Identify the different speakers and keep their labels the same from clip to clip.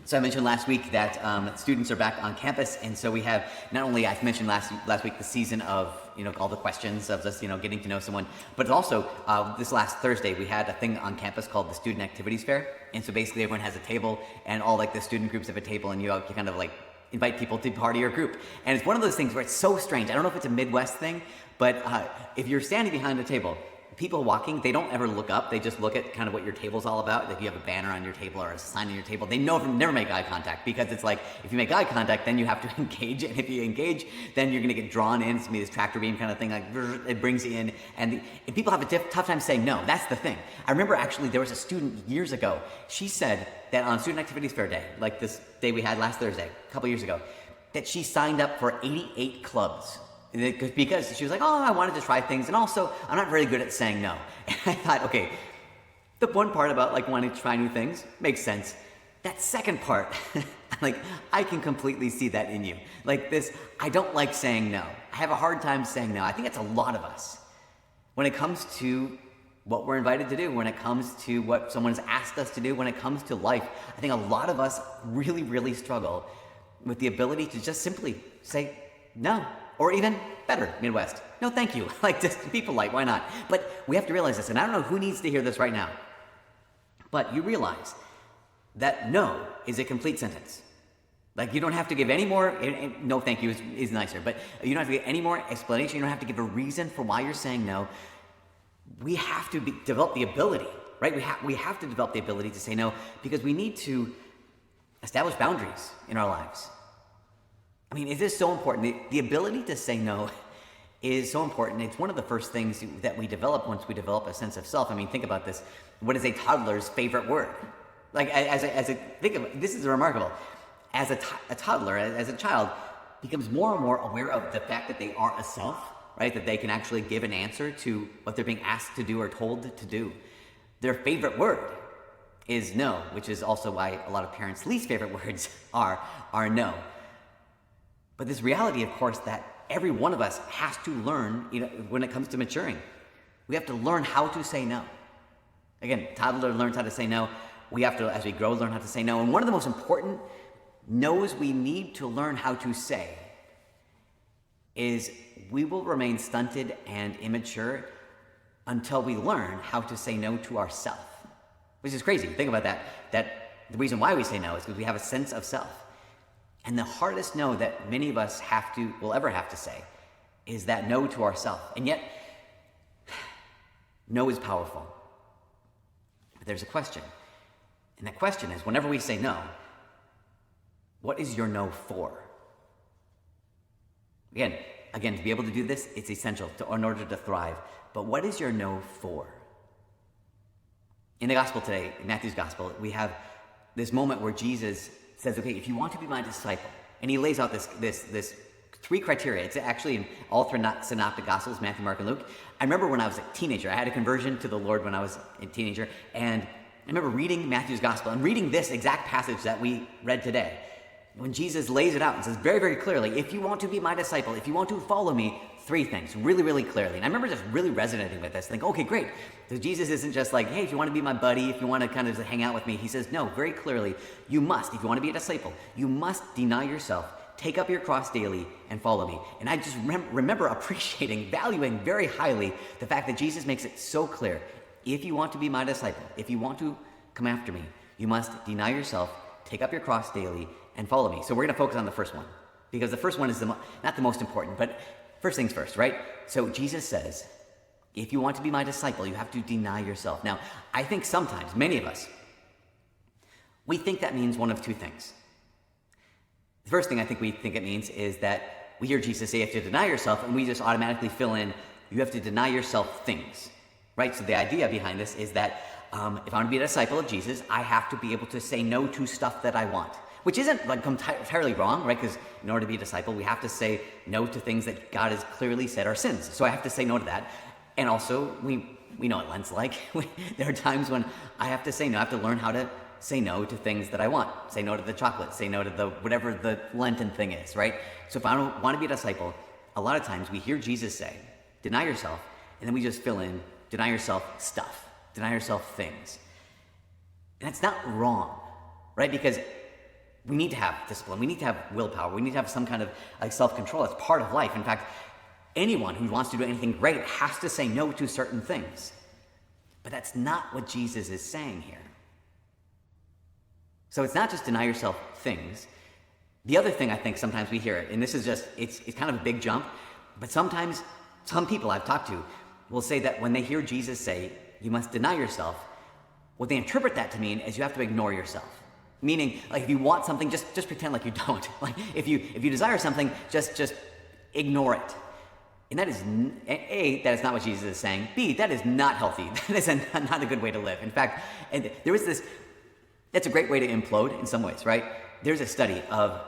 Speaker 1: So I mentioned last week that students are back on campus, and so we have not only I've mentioned last week the season of all the questions of just getting to know someone, but also this last Thursday we had a thing on campus called the Student Activities Fair, and so basically everyone has a table, and all like the student groups have a table, and you kind of like invite people to be part of your group, and it's one of those things where it's so strange. I don't know if it's a Midwest thing, but if you're standing behind a table, people walking, they don't ever look up. They just look at kind of what your table's all about. If you have a banner on your table or a sign on your table, they never make eye contact, because it's like, if you make eye contact, then you have to engage. And if you engage, then you're going to get drawn in. It's going to be this tractor beam kind of thing, like it brings you in. And people have a tough time saying no. That's the thing. I remember actually there was a student years ago. She said that on Student Activities Fair Day, like this day we had last Thursday, a couple years ago, that she signed up for 88 clubs. Because she was like, oh, I wanted to try things, and also I'm not very good at saying no. And I thought, okay, the one part about like wanting to try new things makes sense. That second part, like I can completely see that in you. Like this, I don't like saying no. I have a hard time saying no. I think it's a lot of us. When it comes to what we're invited to do, when it comes to what someone's asked us to do, when it comes to life, I think a lot of us really, really struggle with the ability to just simply say no. Or even better, Midwest, no thank you. Like, just be polite, why not? But we have to realize this, and I don't know who needs to hear this right now, but you realize that no is a complete sentence. Like, you don't have to give any more, no thank you is nicer, but you don't have to give any more explanation. You don't have to give a reason for why you're saying no. We have to develop the ability, right? We have to develop the ability to say no, because we need to establish boundaries in our lives. I mean, it is so important. The ability to say no is so important. It's one of the first things that we develop once we develop a sense of self. I mean, think about this. What is a toddler's favorite word? Like, think of it, this is remarkable. As a toddler, as a child, becomes more and more aware of the fact that they are a self, right? That they can actually give an answer to what they're being asked to do or told to do. Their favorite word is no, which is also why a lot of parents' least favorite words are no. But this reality, of course, that every one of us has to learn, when it comes to maturing. We have to learn how to say no. Again, toddler learns how to say no. We have to, as we grow, learn how to say no. And one of the most important no's we need to learn how to say is we will remain stunted and immature until we learn how to say no to ourselves. Which is crazy. Think about that. That the reason why we say no is because we have a sense of self. And the hardest no that many of us will ever have to say is that no to ourselves. And yet, no is powerful. But there's a question. And that question is, whenever we say no, what is your no for? Again, to be able to do this, it's essential in order to thrive. But what is your no for? In the gospel today, in Matthew's gospel, we have this moment where Jesus says, okay, if you want to be my disciple, and he lays out this three criteria. It's actually in all three synoptic gospels, Matthew, Mark, and Luke. I remember when I was a teenager, I had a conversion to the Lord when I was a teenager, and I remember reading Matthew's gospel and reading this exact passage that we read today, when Jesus lays it out and says very, very clearly, if you want to be my disciple, if you want to follow me, three things, really, really clearly. And I remember just really resonating with this, thinking, okay, great. So Jesus isn't just like, hey, if you want to be my buddy, if you want to kind of just hang out with me. He says, no, very clearly, you must, if you want to be a disciple, you must deny yourself, take up your cross daily, and follow me. And I just remember appreciating, valuing very highly the fact that Jesus makes it so clear. If you want to be my disciple, if you want to come after me, you must deny yourself, take up your cross daily, and follow me. So we're going to focus on the first one, because the first one is not the most important, but first things first, right? So Jesus says, if you want to be my disciple, you have to deny yourself. Now, I think sometimes, many of us, we think that means one of two things. The first thing I think we think it means is that we hear Jesus say you have to deny yourself, and we just automatically fill in, you have to deny yourself things, right? So the idea behind this is that if I want to be a disciple of Jesus, I have to be able to say no to stuff that I want. Which isn't like entirely wrong, right? Because in order to be a disciple, we have to say no to things that God has clearly said are sins. So I have to say no to that. And also, we know what Lent's like. There are times when I have to say no. I have to learn how to say no to things that I want. Say no to the chocolate. Say no to the whatever the Lenten thing is, right? So if I don't want to be a disciple, a lot of times we hear Jesus say, deny yourself, and then we just fill in, deny yourself stuff. Deny yourself things. And that's not wrong, right? Because We need to have discipline. We need to have willpower. We need to have some kind of self-control. It's part of life. In fact, anyone who wants to do anything great has to say no to certain things. But that's not what Jesus is saying here. So it's not just deny yourself things. The other thing I think sometimes we hear, and this is just, it's kind of a big jump, but sometimes some people I've talked to will say that when they hear Jesus say, you must deny yourself, what they interpret that to mean is you have to ignore yourself. Meaning, like, if you want something, just pretend like you don't. Like, if you desire something, just ignore it. And that is, A, that is not what Jesus is saying. B, that is not healthy. That is not a good way to live. In fact, and there is this, that's a great way to implode in some ways, right? There's a study of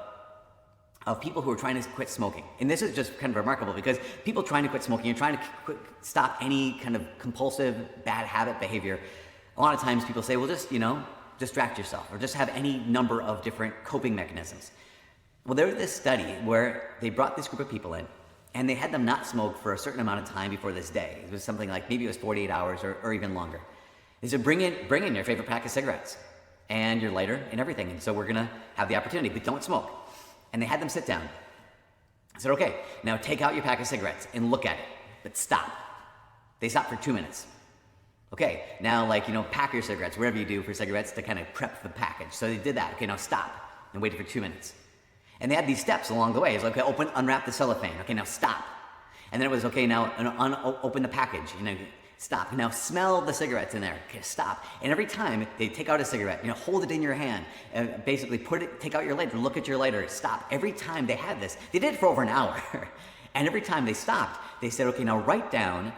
Speaker 1: people who are trying to quit smoking. And this is just kind of remarkable because people trying to quit smoking and trying to stop any kind of compulsive bad habit behavior, a lot of times people say, well, just, distract yourself or just have any number of different coping mechanisms. Well, there was this study where they brought this group of people in and they had them not smoke for a certain amount of time before this day. It was something like, maybe it was 48 hours or even longer. They said, bring in your favorite pack of cigarettes and your lighter and everything. And so we're gonna have the opportunity, but don't smoke. And they had them sit down. I said, okay, now take out your pack of cigarettes and look at it, but stop. They stopped for 2 minutes. Okay, now pack your cigarettes, whatever you do for cigarettes to kind of prep the package. So they did that. Okay, now stop and waited for 2 minutes. And they had these steps along the way. It's like, okay, unwrap the cellophane. Okay, now stop. And then it was, okay, now open the package. Stop. Now smell the cigarettes in there. Okay, stop. And every time they take out a cigarette, hold it in your hand, and basically take out your lighter, look at your lighter, stop. Every time they had this, they did it for over an hour. And every time they stopped, they said, okay, now write down,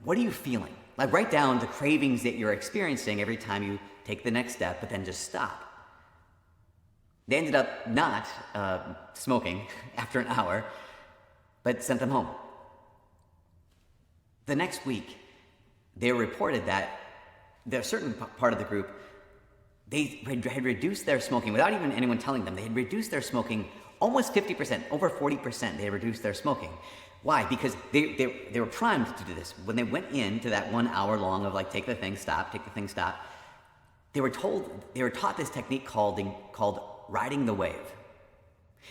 Speaker 1: what are you feeling? Like, write down the cravings that you're experiencing every time you take the next step, but then just stop. They ended up not smoking after an hour, but sent them home. The next week, they reported that a certain part of the group, they had reduced their smoking without even anyone telling them. They had reduced their smoking almost 50%, over 40%. They had reduced their smoking. Why? Because they were primed to do this. When they went into that 1 hour long of take the thing, stop, take the thing, stop, they were taught this technique called riding the wave.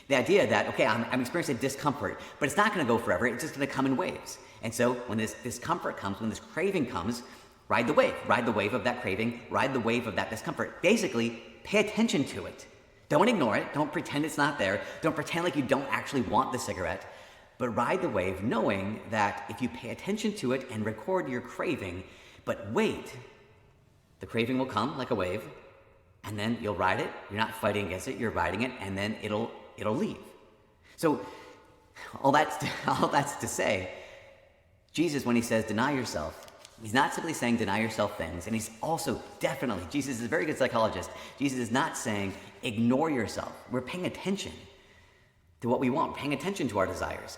Speaker 1: The idea that, okay, I'm experiencing discomfort, but it's not going to go forever. It's just going to come in waves. And so when this discomfort comes, when this craving comes, ride the wave. Ride the wave of that craving. Ride the wave of that discomfort. Basically, pay attention to it. Don't ignore it. Don't pretend it's not there. Don't pretend like you don't actually want the cigarette. But ride the wave knowing that if you pay attention to it and record your craving, but wait, the craving will come like a wave, and then you'll ride it. You're not fighting against it. You're riding it, and then it'll leave. So all that's to say, Jesus, when he says deny yourself, he's not simply saying deny yourself things, and he's also definitely, Jesus is a very good psychologist. Jesus is not saying ignore yourself. We're paying attention to what we want, paying attention to our desires.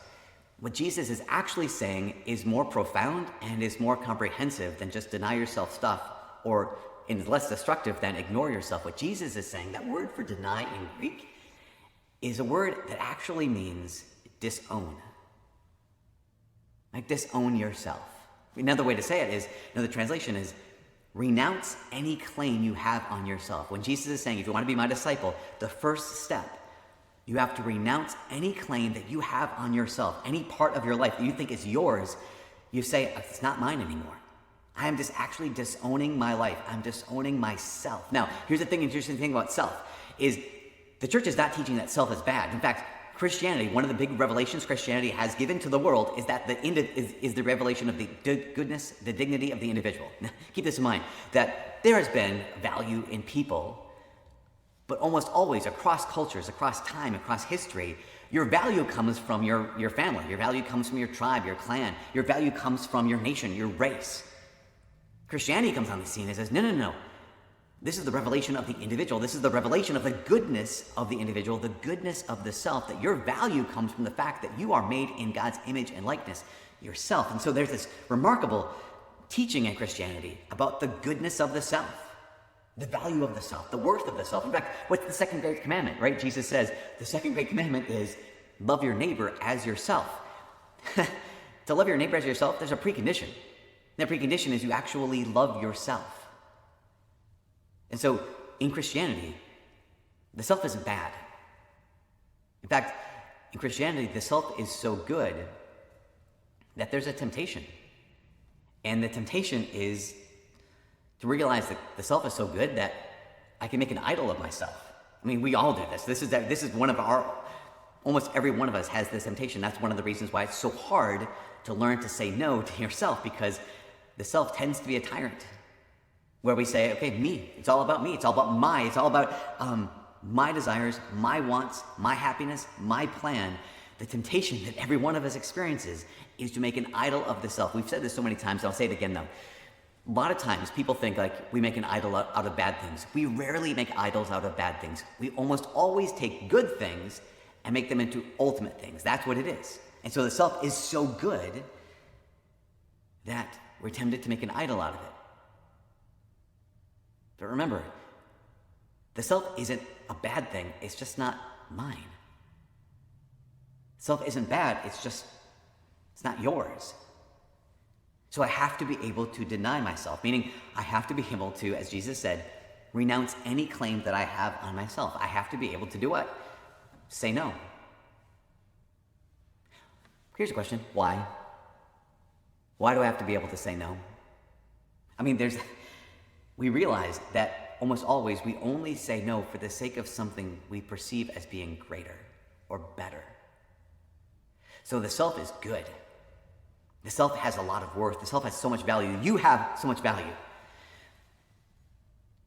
Speaker 1: What Jesus is actually saying is more profound and is more comprehensive than just deny yourself stuff, or is less destructive than ignore yourself. What Jesus is saying, that word for deny in Greek, is a word that actually means disown. Like disown yourself. Another way to say it is, the translation is renounce any claim you have on yourself. When Jesus is saying, if you want to be my disciple, the first step, you have to renounce any claim that you have on yourself, any part of your life that you think is yours. You say, it's not mine anymore. I am just actually disowning my life. I'm disowning myself. Now, here's the interesting thing about self, is the church is not teaching that self is bad. In fact, Christianity, one of the big revelations Christianity has given to the world is that is the revelation of the goodness, the dignity of the individual. Now, keep this in mind, that there has been value in people, but almost always across cultures, across time, across history, your value comes from your family. Your value comes from your tribe, your clan. Your value comes from your nation, your race. Christianity comes on the scene and says, no. This is the revelation of the individual. This is the revelation of the goodness of the individual, the goodness of the self, that your value comes from the fact that you are made in God's image and likeness, yourself. And so there's this remarkable teaching in Christianity about the goodness of the self. The value of the self, the worth of the self. In fact, what's the second great commandment, right? Jesus says the second great commandment is love your neighbor as yourself. To love your neighbor as yourself, there's a precondition. That precondition is you actually love yourself. And so in Christianity, the self isn't bad. In fact, in Christianity, the self is so good that there's a temptation. And the temptation is to realize that the self is so good that I can make an idol of myself. I mean, we all do this. This is one of our, almost every one of us has this temptation. That's one of the reasons why it's so hard to learn to say no to yourself, because the self tends to be a tyrant, where we say, okay, me, it's all about me. It's all about my desires, my wants, my happiness, my plan. The temptation that every one of us experiences is to make an idol of the self. We've said this so many times, I'll say it again though. A lot of times people think like we make an idol out of bad things. We rarely make idols out of bad things. We almost always take good things and make them into ultimate things. That's what it is. And so the self is so good that we're tempted to make an idol out of it. But remember, the self isn't a bad thing. It's just not mine. Self isn't bad. It's not yours. So I have to be able to deny myself, meaning I have to be able to, as Jesus said, renounce any claim that I have on myself. I have to be able to do what? Say no. Here's a question. Why? Why do I have to be able to say no? I mean, we realize that almost always we only say no for the sake of something we perceive as being greater or better. So the self is good. The self has a lot of worth. The self has so much value. You have so much value.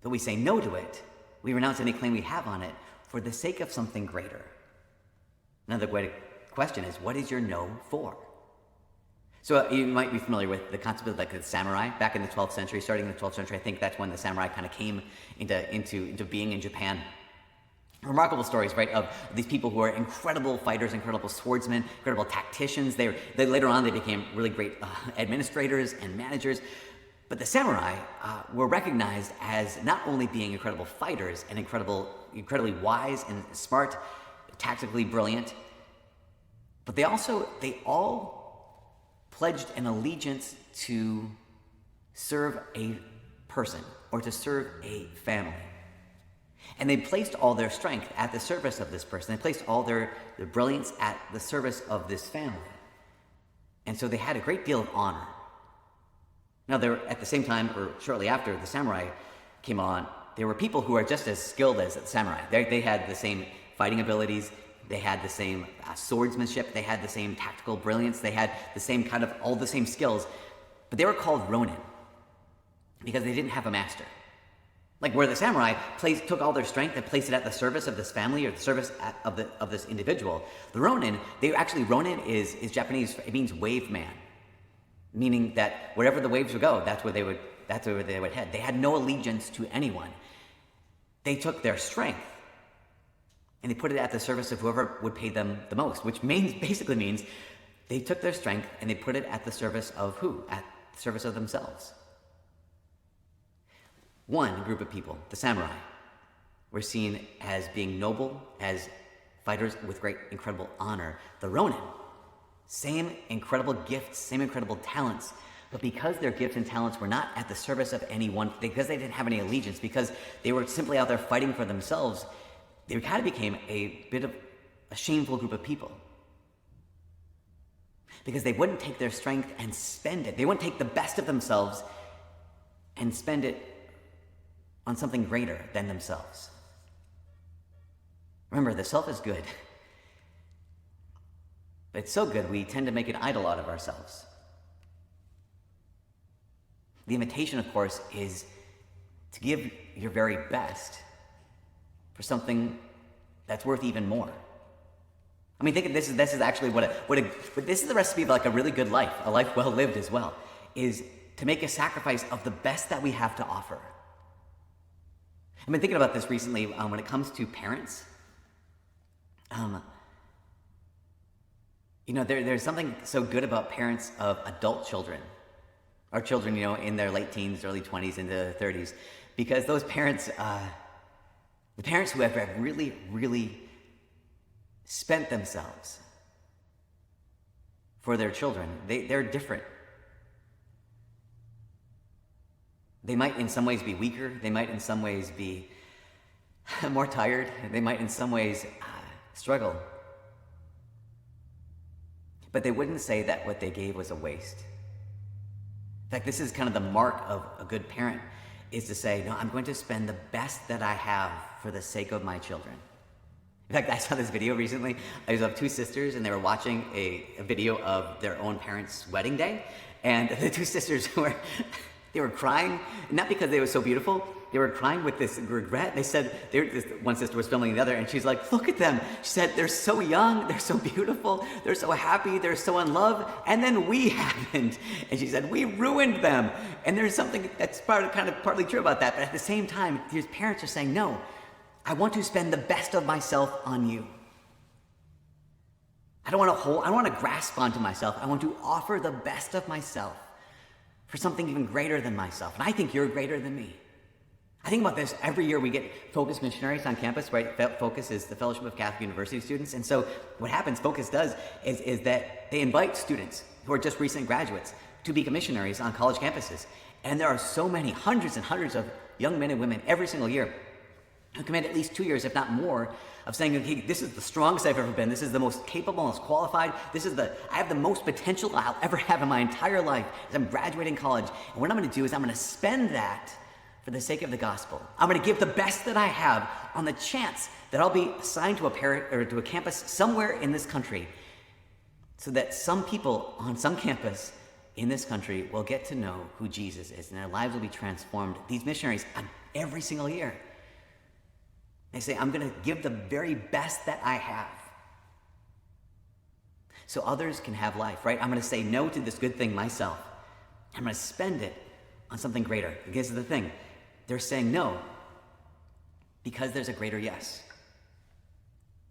Speaker 1: But we say no to it. We renounce any claim we have on it for the sake of something greater. Another way to question is, what is your no for? So you might be familiar with the concept of like the samurai back in the 12th century. Starting in the 12th century, I think that's when the samurai kind of came into being in Japan. Remarkable stories, right, of these people who are incredible fighters, incredible swordsmen, incredible tacticians. They later on they became really great administrators and managers. But the samurai were recognized as not only being incredible fighters and incredibly wise and smart, tactically brilliant, but they all pledged an allegiance to serve a person or to serve a family. And they placed all their strength at the service of this person. They placed all their brilliance at the service of this family. And so they had a great deal of honor. Now, at the same time, or shortly after the samurai came on, there were people who are just as skilled as the samurai. They had the same fighting abilities. They had the same swordsmanship. They had the same tactical brilliance. They had the same all the same skills. But they were called ronin because they didn't have a master. Like where the samurai took all their strength and placed it at the service of this family or the service of this individual. The ronin, ronin is Japanese. It means wave man, meaning that wherever the waves would go, that's where they would head. They had no allegiance to anyone. They took their strength and they put it at the service of whoever would pay them the most, which basically means they took their strength and they put it at the service of who? At the service of themselves. One group of people, the samurai, were seen as being noble, as fighters with great, incredible honor. The ronin, same incredible gifts, same incredible talents, but because their gifts and talents were not at the service of anyone, because they didn't have any allegiance, because they were simply out there fighting for themselves, they kind of became a bit of a shameful group of people. Because they wouldn't take their strength and spend it. They wouldn't take the best of themselves and spend it on something greater than themselves. Remember, the self is good. But it's so good we tend to make an idol out of ourselves. The invitation, of course, is to give your very best for something that's worth even more. I mean, think of this is actually this is the recipe of like a really good life, a life well lived as well, is to make a sacrifice of the best that we have to offer. I've been thinking about this recently when it comes to parents. There's something so good about parents of adult children, or children, in their late teens, early 20s, into 30s, because those parents, the parents who have really, really spent themselves for their children, they're different. They might in some ways be weaker. They might in some ways be more tired. They might, in some ways, struggle. But they wouldn't say that what they gave was a waste. In fact, this is kind of the mark of a good parent, is to say, no, I'm going to spend the best that I have for the sake of my children. In fact, I saw this video recently. I was of two sisters, and they were watching a video of their own parents' wedding day. And the two sisters they were crying, not because they were so beautiful, they were crying with this regret. They said, one sister was filming the other, and she's like, look at them. She said, they're so young, they're so beautiful, they're so happy, they're so in love, and then we happened. And she said, we ruined them. And there's something that's partly true about that, but at the same time, these parents are saying, no, I want to spend the best of myself on you. I don't want to grasp onto myself. I want to offer the best of myself for something even greater than myself. And I think you're greater than me. I think about this every year. We get Focus missionaries on campus, right? Focus is the Fellowship of Catholic University Students. And so what happens, Focus does, is that they invite students who are just recent graduates to become missionaries on college campuses. And there are so many, hundreds and hundreds of young men and women every single year who commit at least 2 years, if not more, of saying, okay, this is the strongest I've ever been. This is the most capable, most qualified. I have the most potential I'll ever have in my entire life as I'm graduating college. And what I'm going to do is I'm going to spend that for the sake of the gospel. I'm going to give the best that I have on the chance that I'll be assigned to a campus somewhere in this country, so that some people on some campus in this country will get to know who Jesus is, and their lives will be transformed. These missionaries, every single year, they say, I'm going to give the very best that I have so others can have life, right? I'm going to say no to this good thing myself. I'm going to spend it on something greater. Because of the thing, they're saying no because there's a greater yes.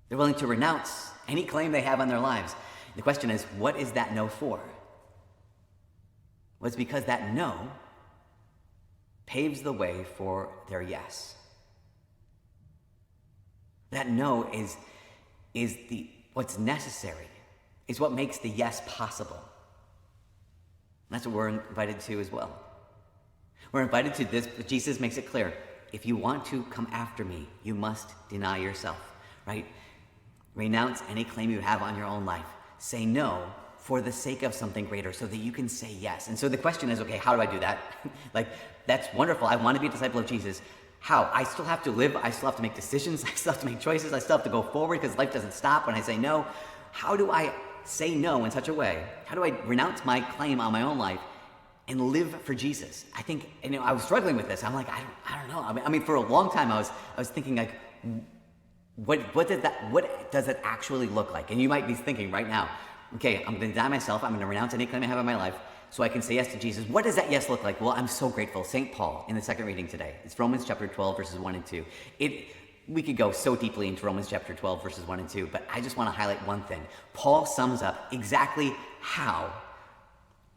Speaker 1: They're willing to renounce any claim they have on their lives. The question is, what is that no for? Well, it's because that no paves the way for their yes. That no is what's necessary, is what makes the yes possible. And that's what we're invited to as well. We're invited to this, but Jesus makes it clear. If you want to come after me, you must deny yourself, right? Renounce any claim you have on your own life. Say no for the sake of something greater so that you can say yes. And so the question is, okay, how do I do that? That's wonderful. I want to be a disciple of Jesus. How? I still have to live. I still have to make decisions. I still have to make choices. I still have to go forward because life doesn't stop when I say no. How do I say no in such a way? How do I renounce my claim on my own life and live for Jesus? I think, I was struggling with this. I'm like, I don't know. I mean, for a long time, I was thinking like, what does it actually look like? And you might be thinking right now, okay, I'm going to deny myself. I'm going to renounce any claim I have in my life so I can say yes to Jesus. What does that yes look like? Well, I'm so grateful. St. Paul in the second reading today. It's Romans chapter 12, verses 1 and 2. We could go so deeply into Romans chapter 12, verses 1 and 2, but I just want to highlight one thing. Paul sums up exactly how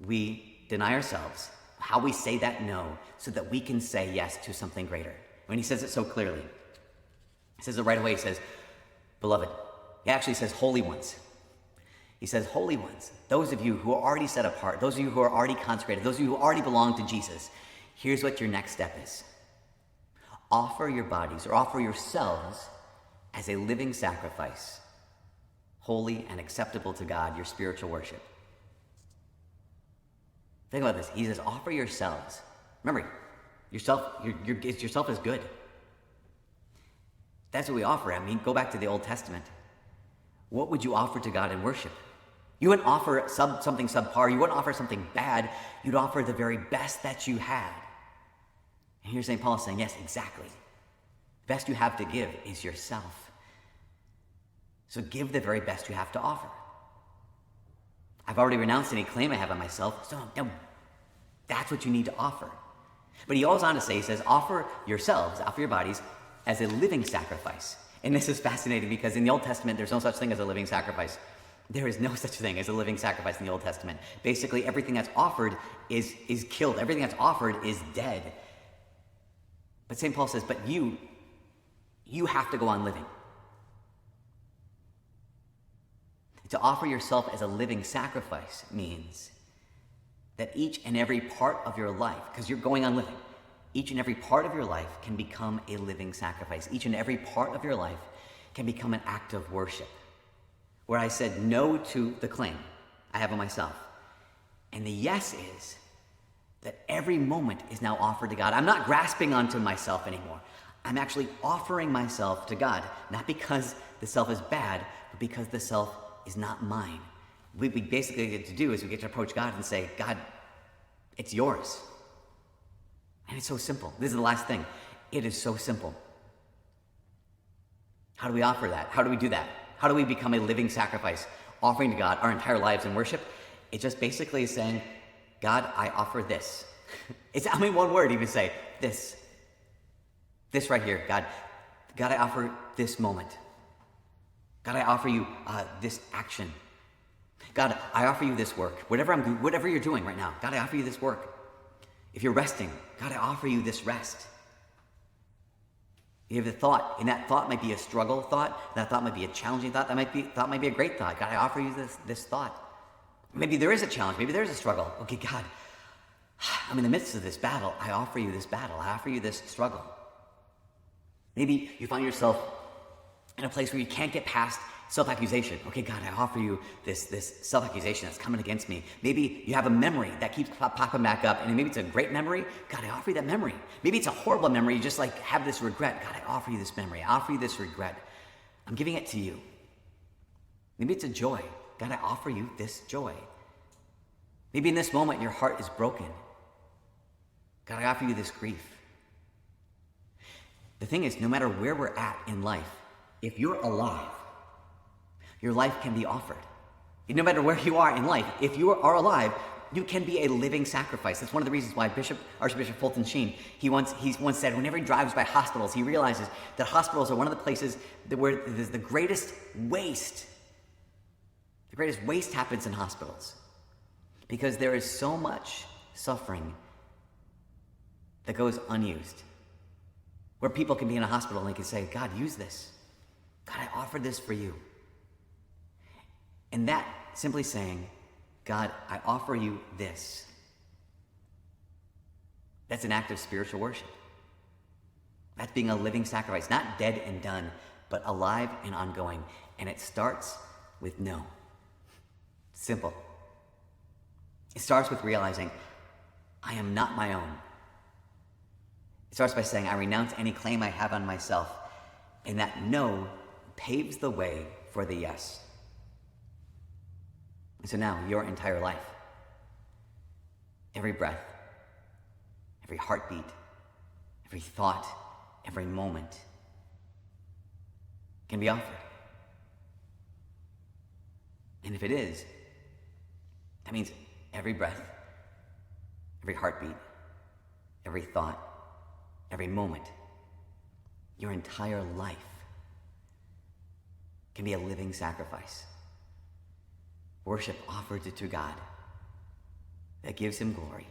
Speaker 1: we deny ourselves, how we say that no, so that we can say yes to something greater. When he says it so clearly, he says it right away. He says, beloved. He actually says, holy ones. He says, holy ones, those of you who are already set apart, those of you who are already consecrated, those of you who already belong to Jesus, here's what your next step is. Offer your bodies, or offer yourselves as a living sacrifice, holy and acceptable to God, your spiritual worship. Think about this. He says, offer yourselves. Remember, yourself is good. That's what we offer. I mean, go back to the Old Testament. What would you offer to God in worship? You wouldn't offer something subpar. You wouldn't offer something bad. You'd offer the very best that you had. And here St. Paul is saying, yes, exactly. The best you have to give is yourself. So give the very best you have to offer. I've already renounced any claim I have on myself, so no, that's what you need to offer. But he goes on to say, he says, offer yourselves, offer your bodies as a living sacrifice. And this is fascinating because in the Old Testament, there's no such thing as a living sacrifice. There is no such thing as a living sacrifice in the Old Testament. Basically, everything that's offered is killed. Everything that's offered is dead. But St. Paul says, but you have to go on living. To offer yourself as a living sacrifice means that each and every part of your life, because you're going on living, each and every part of your life can become a living sacrifice. Each and every part of your life can become an act of worship, where I said no to the claim I have of myself. And the yes is that every moment is now offered to God. I'm not grasping onto myself anymore. I'm actually offering myself to God, not because the self is bad, but because the self is not mine. What we basically get to do is we get to approach God and say, God, it's yours. And it's so simple. This is the last thing. It is so simple. How do we offer that? How do we do that? How do we become a living sacrifice, offering to God our entire lives in worship? It just basically is saying, God, I offer this. It's only one word, even say, this. This right here, God. God, I offer this moment. God, I offer you this action. God, I offer you this work. Whatever you're doing right now, God, I offer you this work. If you're resting, God, I offer you this rest. You have a thought, and that thought might be a struggle thought. That thought might be a challenging thought. That might be a great thought. God, I offer you this thought. Maybe there is a challenge. Maybe there's a struggle. Okay, God, I'm in the midst of this battle. I offer you this battle. I offer you this struggle. Maybe you find yourself in a place where you can't get past self-accusation. Okay, God, I offer you this self-accusation that's coming against me. Maybe you have a memory that keeps popping back up, and maybe it's a great memory. God, I offer you that memory. Maybe it's a horrible memory. You just like have this regret. God, I offer you this memory. I offer you this regret. I'm giving it to you. Maybe it's a joy. God, I offer you this joy. Maybe in this moment your heart is broken. God, I offer you this grief. The thing is, no matter where we're at in life, if you're alive, your life can be offered. No matter where you are in life, if you are alive, you can be a living sacrifice. That's one of the reasons why Archbishop Fulton Sheen, he once said, whenever he drives by hospitals, he realizes that hospitals are one of the places where there's the greatest waste. The greatest waste happens in hospitals because there is so much suffering that goes unused. Where people can be in a hospital and they can say, God, use this. God, I offer this for you. And that simply saying, God, I offer you this. That's an act of spiritual worship. That's being a living sacrifice, not dead and done, but alive and ongoing. And it starts with no. Simple. It starts with realizing I am not my own. It starts by saying I renounce any claim I have on myself, and that no paves the way for the yes. And so now your entire life, every breath, every heartbeat, every thought, every moment can be offered. And if it is, that means every breath, every heartbeat, every thought, every moment, your entire life can be a living sacrifice. Worship offered to God that gives him glory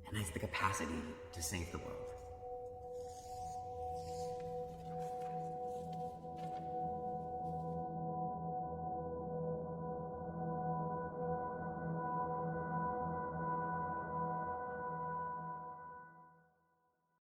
Speaker 1: and has the capacity to save the world.